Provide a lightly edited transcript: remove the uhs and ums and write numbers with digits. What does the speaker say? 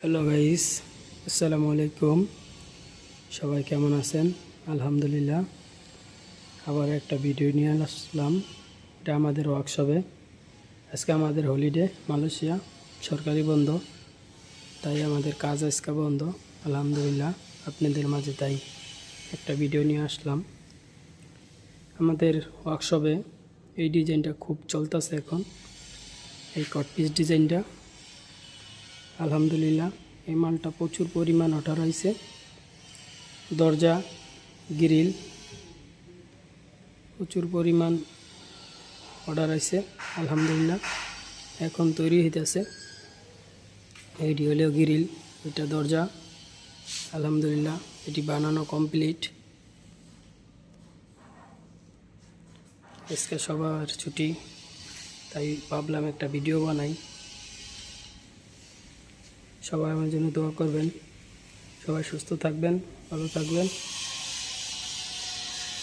Hello guys, আসসালামু আলাইকুম। সবাই কেমন আছেন? আলহামদুলিল্লাহ। আবার একটা ভিডিও নিয়ে আসলাম। এটা আমাদের ওয়ার্কশপে। আজকে আমাদের হলিডে, মালয়েশিয়া সরকারি বন্ধ, তাই আমাদের কাজ আজকে বন্ধ। আলহামদুলিল্লাহ, আপনাদের মাঝে তাই একটা ভিডিও নিয়ে আসলাম। আমাদের ওয়ার্কশপে এই ডিজাইনটা খুব চলতেছে এখন, এই কটপিস ডিজাইনটা। আলহামদুলিল্লাহ, এই মালটা প্রচুর পরিমাণ অর্ডার হয়েছে। দরজা, গ্রিল প্রচুর পরিমাণ অর্ডার আছে। আলহামদুলিল্লাহ, এখন তৈরি হইতেছে। এটি হলো গ্রিল, এটা দরজা। আলহামদুলিল্লাহ, এটি বানানো কমপ্লিট। আজকে সবার ছুটি, তাই ভাবলাম একটা ভিডিও বানাই। সবাই আমার জন্য দোয়া করবেন। সবাই সুস্থ থাকবেন, ভালো থাকবেন।